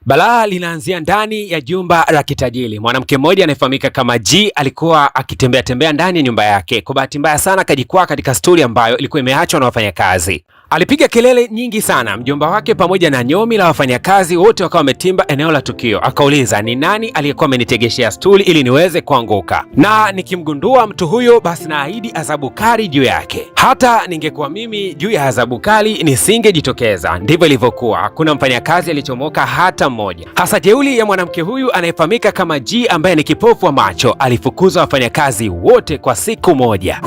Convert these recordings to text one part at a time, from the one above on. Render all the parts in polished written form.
Balaa linaanzia ndani ya jumba la kitajiri. Mwanamke mmoja anayefahamika kama G alikuwa akitembea ndani ya nyumba yake. Kwa bahati mbaya sana akajikwaa katika stuli ambayo ilikuwa imeachwa na wafanyakazi. Alipiga kelele nyingi sana, mjomba wake pamoja na nyomi la wafanyakazi wote wakawa wametimba eneo la tukio. Akauliza ni nani aliyekuwa amenitegeshea stuli ili niweze kuanguka, na nikimgundua mtu huyo basi naahidi adhabu kali juu yake. Hata ningekuwa mimi juu ya adhabu kali nisingejitokeza. Ndivyo ilivyokuwa, hakuna mfanyakazi alichomoka hata mmoja. Hasa jeuli ya mwanamke huyu anayefahamika kama G ambaye ni kipofu wa macho alifukuza wafanyakazi wote kwa siku moja.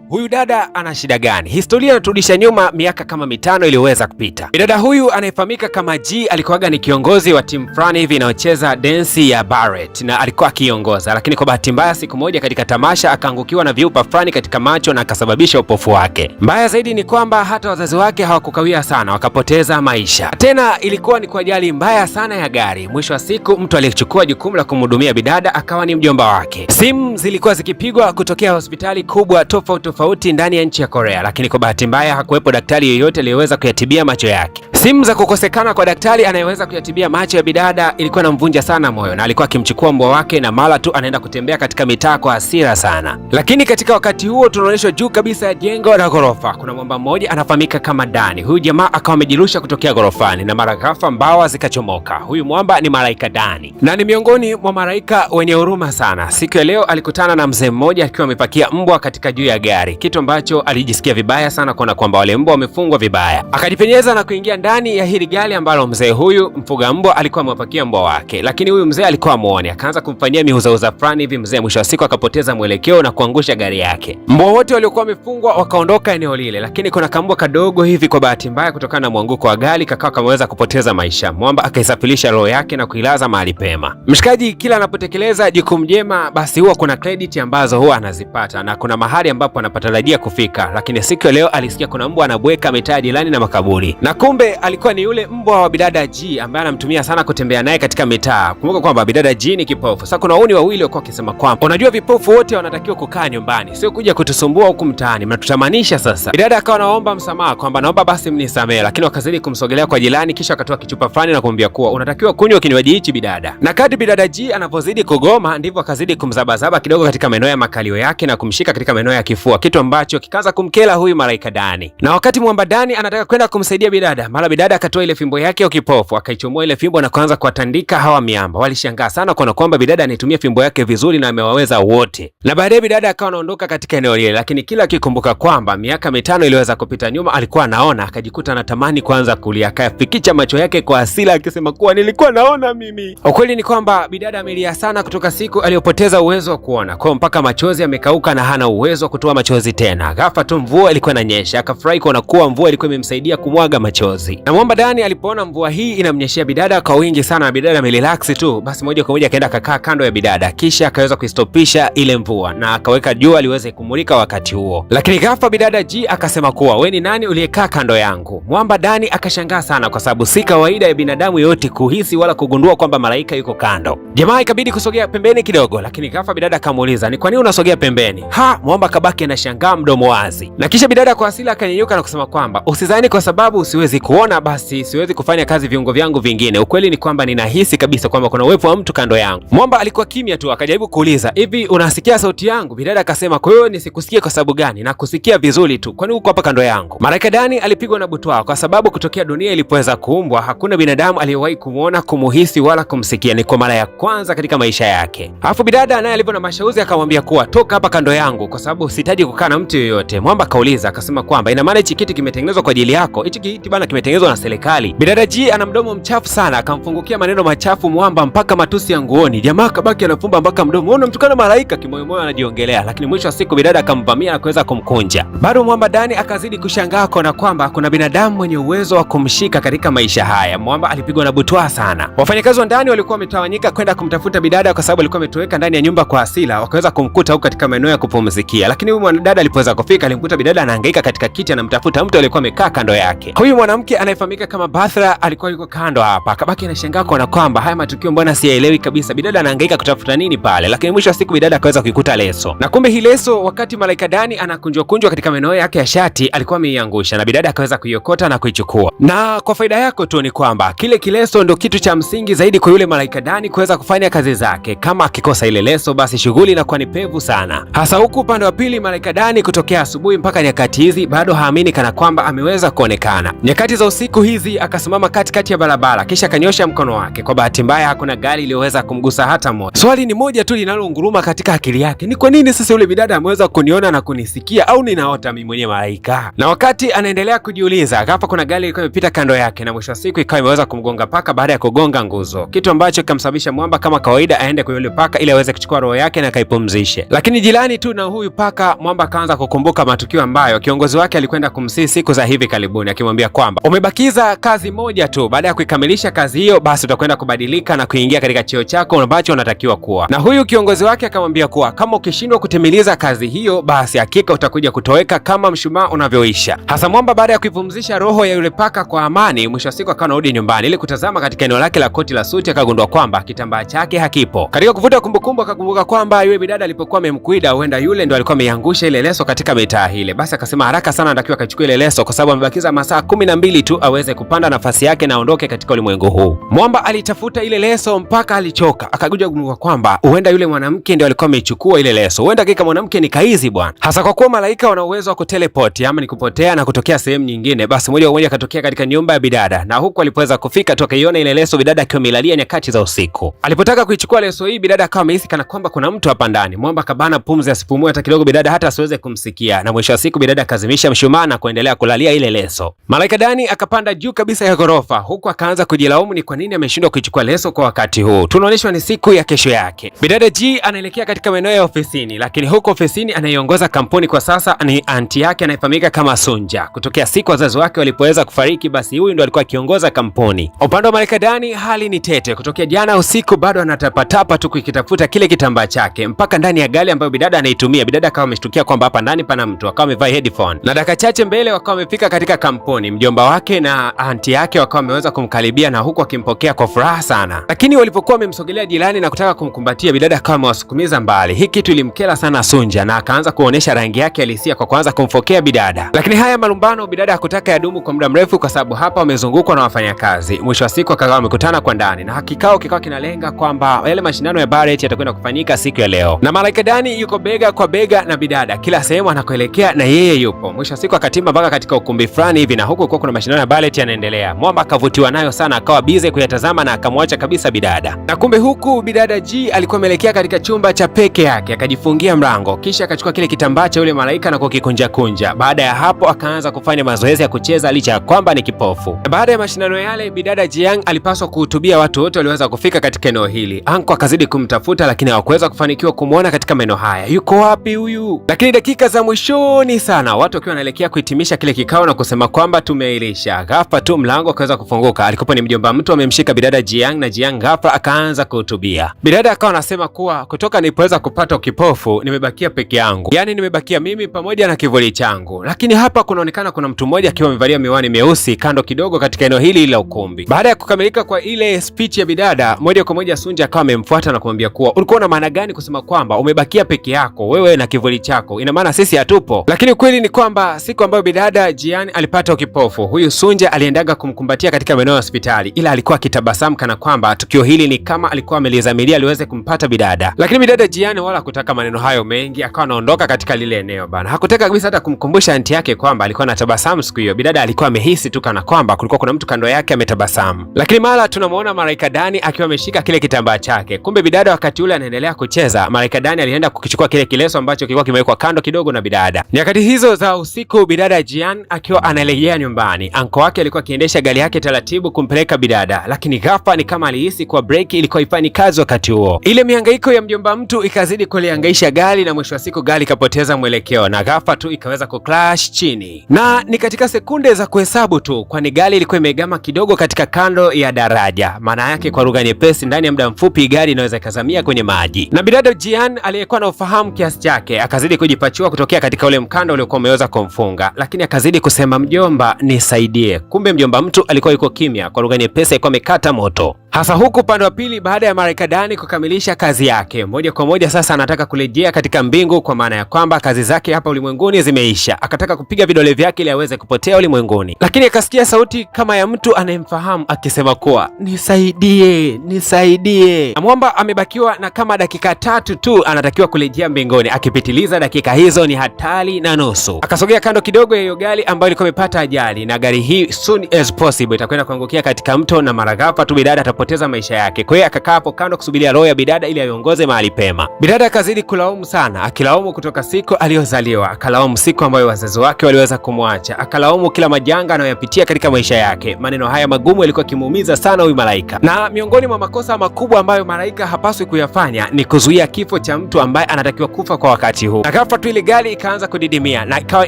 Huyu dada ana shida gani? Historia inaturudisha nyuma miaka kama 5 iliyoweza kupita. Dada huyu anayefahamika kama G alikuwaga ni kiongozi wa timu fulani hivi inayocheza densi ya ballet na alikuwa akiongoza, lakini kwa bahati mbaya siku moja katika tamasha akaangukiwa na viupa fulani katika macho na akasababisha upofu wake. Mbaya zaidi ni kwamba hata wazazi wake hawakukawia sana, wakapoteza maisha. Tena ilikuwa ni kwa ajali mbaya sana ya gari. Mwisho wa siku mtu aliyechukua jukumu la kumhudumia bidada akawa ni mjomba wake. Simu zilikuwa zikipigwa kutokea hospitali kubwa tofauti ndani ya nchi ya Korea, lakini kwa bahati mbaya hakuwepo daktari yeyote aliyeweza kuyatibia macho yake. Simu za kukosekana kwa daktari anayeweza kuyatibia macho ya bidada ilikuwa inamvunja sana moyo, na alikuwa akimchukua mbwa wake na mara tu anaenda kutembea katika mitaa kwa hasira sana. Lakini katika wakati huo tunaonyeshwa juu kabisa ya jengo la ghorofa kuna mwamba mmoja anafahamika kama Dani. Huyu jamaa akawa amejirusha kutokea ghorofani na mara ghafla mbawa zikachomoka. Huyu mwamba ni malaika Dani na ni miongoni mwa malaika wenye huruma sana. Siku ya leo alikutana na mzee mmoja akiwa amepakia mbwa katika juu ya gari, kitu ambacho alijisikia vibaya sana kuona kwamba wale mbwa wamefungwa vibaya. Akajipenyeza na kuingia ndani ya hili gari ambalo mzee huyu mfuga mbwa alikuwa amepakia mbwa wake, lakini huyu mzee alikuwa amuone, akaanza kumfanyia miuzauza fulani hivi. Mzee mwisho wa siku akapoteza mwelekeo na kuangusha gari yake. Mbwa wote waliokuwa wamefungwa wakaondoka eneo lile, lakini kuna kambwa kadogo hivi kwa bahati mbaya kutokana na mwanguko wa gari kakawa kameweza kupoteza maisha. Mwamba akaisafirisha roho yake na kuilaza mahali pema. Mshikaji kila anapotekeleza jukumu jema basi huwa kuna credit ambazo huwa anazipata na kuna mahali ambapo anapatarajia kufika, lakini siku ya leo alisikia kuna mbwa anabweka mitaa jirani na makaburi, na kumbe alikuwa ni yule mbwa wa bidada G ambaye anamtumia sana kutembea naye katika mitaa. Kumbuka kwamba bidada G ni kipofu. Sasa kuna wauni wawili walikuwa wakisema kwamba unajua vipofu wote wanatakiwa kukaa nyumbani, sio kuja kutusumbua huku mtaani, mnatutamanisha. Sasa bidada akawa anaomba msamaha kwamba naomba basi mnisamehe, lakini wakazidi kumsogelea kwa jirani, kisha akatoa kichupa fulani na kumwambia kuwa unatakiwa kunywa kinywaji hichi bidada. Na kadri bidada G anapozidi kugoma ndivyo akazidi kumzabazaba kidogo katika maeneo ya makalio yake na kumshika katika maeneo ya kifua, kitu ambacho kikaanza kumkela huyu malaika Dani. Na wakati mwamba Dani anataka kwenda kumsaidia bidada, mara bidada akatoa ile fimbo yake ya kipofu, akaichomoa ile fimbo na kuanza kuwatandika hawa miamba. Walishangaa sana kuona kwamba bidada anaitumia fimbo yake vizuri na amewaweza wote. Na baadaye bidada akawa anaondoka katika eneo lile, lakini kila akikumbuka kwamba miaka 5 iliweza kupita nyuma alikuwa anaona, akajikuta anatamani kuanza kulia. Akafikicha macho yake kwa hasira akisema kuwa nilikuwa naona mimi. Ukweli ni kwamba bidada amelia sana kutoka siku aliyopoteza uwezo wa kuona, kwa mpaka machozi yamekauka na hana uwezo wa kutoa machozi tena. Ghafla tu mvua ilikuwa inanyesha, akafurahi kuona kuwa mvua ilikuwa imemsaidia kumwaga machozi. Na mwamba Dani alipoona mvua hii inamnyeshia bidada kwa wingi sana na bidada amerelax tu, basi moja kwa moja akaenda akakaa kando ya bidada, kisha akaweza kuistopisha ile mvua na akaweka jua liweze kumulika wakati huo. Lakini ghafla bidada G akasema kuwa we ni nani uliyekaa kando yangu? Mwamba Dani akashangaa sana kwa sababu si kawaida ya binadamu yote kuhisi wala kugundua kwamba malaika yuko kando. Jamaa ikabidi kusogea pembeni kidogo, lakini ghafla bidada akamuuliza ni kwa nini unasogea pembeni? Mwamba kabaki anashangaa mdomo wazi. Na kisha bidada kwa asili akanyanyuka na kusema kwamba usizani kwa sababu siwezi kuona basi siwezi kufanya kazi viungo vyangu vingine. Ukweli ni kwamba ninahisi kabisa kwamba kuna uwepo wa mtu kando yangu. Mwamba alikuwa kimya tu, akajaribu kuuliza hivi unasikia sauti yangu? Bidada akasema kwa hiyo nisikusikie kwa sababu gani? Na kusikia vizuri tu, kwani uko hapa kando yangu? Malaika Dani alipigwa na butwaa kwa sababu kutokea dunia ilipoweza kuumbwa hakuna binadamu aliyewahi kumuona, kumuhisi wala kumsikia. Ni kwa mara ya kwanza katika maisha yake. Alafu bidada naye alipo na mashauzi akamwambia kuwa toka hapa kando yangu kwa sababu sihitaji kukaa na mtu yoyote. Mwamba kauliza akasema kwamba ina maana hichi kiti kimetengenezwa kwa ajili yako? Hichi kiti bana kimetengenezwa na serikali. Bidada G ana mdomo mchafu sana, akamfungukia maneno machafu mwamba mpaka matusi ya nguoni. Jamaa kabaki anafumba mpaka mdomo, unamtukana malaika, kimoyomoyo anajiongelea, lakini mwisho wa siku bidada akamvamia na kuweza kumkunja. Bado mwamba Dani akazidi kushangaa kuona kwamba kuna binadamu mwenye uwezo wa kumshika katika maisha haya. Mwamba alipigwa na butwaa sana. Wafanyakazi wa ndani walikuwa wametawanyika kwenda kumtafuta bidada kwa sababu alikuwa ametoweka ndani ya nyumba kwa hasira, wakaweza kumkuta huko katika maeneo ya kupumzikia. Lakini huyu mwanadada alipoweza kufika alimkuta bidada anahangaika katika kiti anamtafuta mtu aliyekuwa amekaa kando yake. Huyu mwanamke anayefahamika kama Bathra alikuwa yuko kando hapa, akabaki anashangaa kuona kwamba haya matukio mbona siyaelewi kabisa, bidada anahangaika kutafuta nini pale. Lakini mwisho wa siku bidada akaweza kuikuta leso, na kumbe hii leso wakati Malaika Dani anakunjwa katika maeneo yake ya shati alikuwa ameiangusha, na bidada akaweza kuiokota na kuichukua. Na kwa faida yako tu ni kwamba kile kileso ndo kitu cha msingi zaidi kwa yule Malaika Dani kuweza kufanya kazi zake. Kama akikosa ile leso, basi shughuli inakuwa ni pevu sana, hasa huku upande wa pili Malaika Dani kutokea asubuhi mpaka nyakati hizi bado haamini kana kwamba ameweza kuonekana. Nyakati za usiku hizi akasimama katikati ya barabara, kisha akanyosha mkono wake. Kwa bahati mbaya hakuna gari iliyoweza kumgusa hata moja. Swali ni moja tu linalounguruma katika akili yake, ni kwa nini sasa yule bidada ameweza kuniona na kunisikia, au ninaota mimi mwenyewe malaika? Na wakati anaendelea kujiuliza, ghafla kuna gari ilikuwa imepita kando yake, na mwisho wa siku ikawa imeweza kumgonga paka baada ya kugonga nguzo, kitu ambacho kikamsababisha mwamba kama kawaida aende kwa yule paka ili aweze kuchukua roho yake na kaipumzishe. Lakini jirani tu na huyu paka, mwamba akaanza kukumbuka matukio ambayo kiongozi wake alikwenda kumsii siku za hivi karibuni, akimwambia kwamba umebakiza kazi moja tu, baada ya kuikamilisha kazi hiyo basi utakwenda kubadilika na kuingia katika cheo chako ambacho unatakiwa kuwa. Na huyu kiongozi wake akamwambia kuwa kama ukishindwa kutimiliza kazi hiyo, basi hakika utakuja kutoweka kama mshumaa unavyoisha. Hasa mwamba baada ya kuipumzisha roho ya yule paka kwa amani, mwisho wa siku akawa anarudi nyumbani ili kutazama katika eneo lake la koti la suti, akagundua kwamba kitambaa chake hakipo. Katika kuvuta kumbukumbu akakumbuka kwamba yule bidada alipokuwa amemkuida, huenda yule ndo alikuwa ameiangusha ile leso katika mitaa ile. Basi akasema haraka sana anatakiwa akachukua ile leso kwa sababu amebakiza masaa 12 tu aweze kupanda nafasi yake na aondoke katika ulimwengu huu. Mwamba alitafuta ile leso mpaka alichoka, akakuja kugundua kwamba huenda yule mwanamke ndio alikuwa ameichukua ile leso. Huenda kika mwanamke ni kaizi bwana, hasa kwa kuwa malaika wana uwezo wa kuteleport, ama ni kupotea na kutokea sehemu nyingine. Basi moja kwa moja akatokea katika nyumba ya bidada, na huku alipoweza kufika tu akaiona ile leso bidada akiwa amelalia nyakati za usiku. Alipotaka kuichukua leso hii, bidada akawa amehisi kana kwamba kuna mtu hapa ndani. Mwamba kabana pumzi asipumue hata kidogo, bidada hata asiweze kumsikia, na mwisho wa siku bidada akazimisha mshumaa na kuendelea kulalia ile leso. Malaika Dani akapanda juu kabisa ya ghorofa, huku akaanza kujilaumu ni kwa nini ameshindwa kuichukua leso kwa wakati huu. Tunaonyeshwa ni siku ya kesho yake. Bidada G anaelekea katika maeneo ya ofisini, lakini huko ofisini anayeongoza kampuni kwa sasa ni anti yake anayefahamika kama Sunja. Kutokea siku wazazi wake walipoweza kufariki, basi huyu ndo alikuwa akiongoza kampuni. Upande wa Malaika Dani hali ni tete. Kutokea jana usiku bado anatapatapa tu kukitafuta kile kitambaa chake mpaka ndani ya gari ambayo bidada anaitumia. Bidada akawa ameshtukia kwamba hapa ndani pana mtu, akawa amevaa headphone, na dakika chache mbele wakawa wamefika katika kampuni. Mjomba wake na anti yake wakawa wameweza kumkaribia na huku akimpokea kwa furaha sana, lakini walipokuwa wamemsogelea jirani na kutaka kumkumbatia, bidada akawa amewasukumiza mbali. Hii kitu ilimkera sana Sunja na akaanza kuonesha rangi yake halisia kwa kuanza kumfokea bidada. Lakini haya malumbano bidada hakutaka yadumu kwa muda mrefu, kwa sababu hapa wamezungukwa na wafanyakazi. Mwisho wa siku akawa wamekutana kwa ndani, na kikao kikawa kinalenga kwamba yale mashindano ya Barrett yatakwenda kufanyika siku ya leo, na Malaika Dani yuko bega kwa bega na bidada, kila sehemu anakoelekea na yeye yupo. Mwisho wa siku akatimba mpaka katika ukumbi fulani hivi, na huko kwa kuna mashindano ya Barrett yanaendelea. Mwamba akavutiwa nayo sana, akawa bize kuyatazama na akamwacha kabisa bidada. Na kumbe huku bidada G alikuwa ameelekea katika chumba cha peke yake, akajifungia mlango, kisha akachukua kile kitambaa cha yule malaika na kukikunja kunja. Baada ya hapo akaanza kufanya mazoezi ya kucheza licha ya kwamba ni kipofu. Na baada ya mashindano yale, bidada Jiang alipaswa kuhutubia watu wote walioweza kufika katika eneo hili. Anko akazidi kumtafuta, lakini hawakuweza kufanikiwa kumwona katika maeneo haya. Yuko wapi huyu? Lakini dakika za mwishoni sana, watu wakiwa wanaelekea kuhitimisha kile kikao na kusema kwamba tumeilisha, ghafla tu mlango ukaweza kufunguka. Alikuwa ni mjomba mtu amemshika bidada Jiang, na Jiang ghafla akaanza kuhutubia. Bidada akawa anasema kuwa kutoka nilipoweza kupata ukipofu nimebakia peke yangu, yani nimebakia mimi pamoja na kivuli changu. Lakini hapa kunaonekana kuna mtu mmoja akiwa amevalia miwani meusi kando kidogo katika eneo hili la ukumbi. Baada ya kukamilika kwa ile speech ya bidada, moja kwa moja Sunja akawa amemfuata na kumwambia kuwa ulikuwa na maana gani kusema kwamba umebakia peke yako wewe na kivuli chako? Ina maana sisi hatupo? Lakini kweli ni kwamba siku ambayo bidada Jian alipata ukipofu, huyu Sunja aliendaga kumkumbatia katika maeneo ya hospitali, ila alikuwa akitabasamu kana kwamba tukio hili ni kama alikuwa amelizamilia aliweze kumpata bidada. Lakini bidada Jian wala kutaka maneno hayo mengi, akawa anaondoka katika lile eneo bana. Hakutaka kabisa hata kumkumbusha anti yake kwamba alikuwa anatabasamu siku hiyo. Bidada alikuwa amehisi tu kana kwamba kulikuwa kuna mtu kando yake ametabasamu. Lakini mara tunamuona Malaika Dani akiwa ameshika kile kitambaa chake. Kumbe bidada wakati ule anaendelea kucheza, Malaika Dani alienda kukichukua kile kileso ambacho kilikuwa kimewekwa kando kidogo na bidada. Nyakati hizo za usiku, bidada Jian akiwa analejea nyumbani, anko wake alikuwa akiendesha gari yake taratibu kumpeleka bidada, lakini ghafla ni kama alihisi kwa breki ilikuwa ifanye kazi wakati huo. Ile mihangaiko ya mjomba mtu ikazidi kulihangaisha gari, na mwisho wa siku gari ikapoteza mwelekeo na ghafla tu ikaweza kucrash chini, na ni katika sekunde za kuhesabu tu, kwani gari ilikuwa imegama kidogo katika kando ya daraja. Maana yake kwa lugha nyepesi, ndani ya muda mfupi gari inaweza ikazamia kwenye maji. Na bidada Jian aliyekuwa na ufahamu kiasi chake akazidi kujipachua kutokea katika ule mkanda uliokuwa umeweza kumfunga, lakini akazidi kusema, mjomba nisaidie. nisaidie. Kumbe mjomba mtu alikuwa yuko kimya, kwa lugha nyepesi alikuwa amekata moto. Hasa huku upande wa pili, baada ya Malaika Dani kukamilisha kazi yake moja kwa moja, sasa anataka kurejea katika mbingu, kwa maana ya kwamba kazi zake hapa ulimwenguni zimeisha. Akataka kupiga vidole vyake ili aweze kupotea ulimwenguni, lakini akasikia sauti kama ya mtu anayemfahamu akisema kuwa nisaidie, nisaidie. Amwamba amebakiwa na kama dakika 3 tu anatakiwa kurejea mbinguni. Akipitiliza dakika hizo ni hatari na nusu. Akasogea kando kidogo ya hiyo gari ambayo ilikuwa imepata ajali, na gari hii soon as possible itakwenda kuangukia katika mto, na mara ghafla tu bidada atapoteza maisha yake. Kwa hiyo akakaa hapo kando kusubiria roho ya bidada ili aiongoze mahali pema. Bidada akazidi kulaumu sana, akilaumu kutoka siku aliyozaliwa, akalaumu siku ambayo wazazi wake waliweza kumwacha, akalaumu kila majanga anayoyapitia katika maisha yake. Maneno haya magumu yalikuwa kimuumiza sana huyu Malaika, na miongoni mwa makosa makubwa ambayo Malaika hapaswi kuyafanya ni kuzuia kifo cha mtu ambaye anatakiwa kufa kwa wakati huu. Na ghafla tu ile gari ikaanza kudidimia na ikawa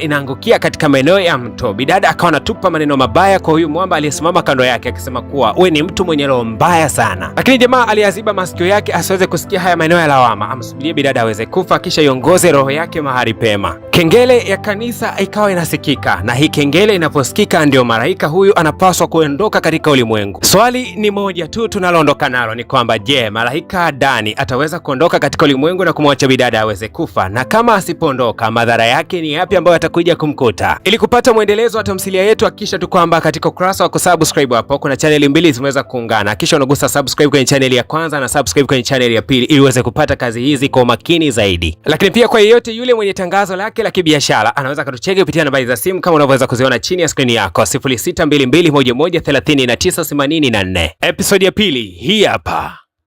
inaangukia katika maeneo ya mto. Bidada akawa anatupa maneno mabaya kwa huyu mwamba aliyesimama kando yake, akisema kuwa wewe ni mtu mwenye roho mbaya sana. Lakini jamaa aliyaziba masikio yake asiweze kusikia haya maneno ya lawama, amsubirie bidada aweze kufa kisha iongoze roho yake mahali pema. Kengele ya kanisa ikawa inasikika, na hii kengele inaposikika ndio Malaika huyu anapaswa kuondoka katika ulimwengu. Swali ni moja tu tunaloondoka nalo ni kwamba je, Malaika Dani ataweza kuondoka katika ulimwengu na kumwacha bidada aweze kufa? Na kama asipoondoka, madhara yake ni yapi ambayo atakuja kumkuta? Ili kupata mwendelezo wa tamthilia yetu, hakikisha tu kwamba katika ukurasa wa kusubscribe hapo kuna channel mbili zimeweza kuungana, kisha unagusa subscribe kwenye channel ya kwanza na subscribe kwenye channel ya pili ili uweze kupata kazi hizi kwa umakini zaidi. Lakini pia kwa yeyote yule mwenye tangazo lake la kibiashara anaweza kutucheki kupitia nambari za simu kama unavyoweza kuziona chini ya screen yako 0622113984. Episode ya pili hii hapa.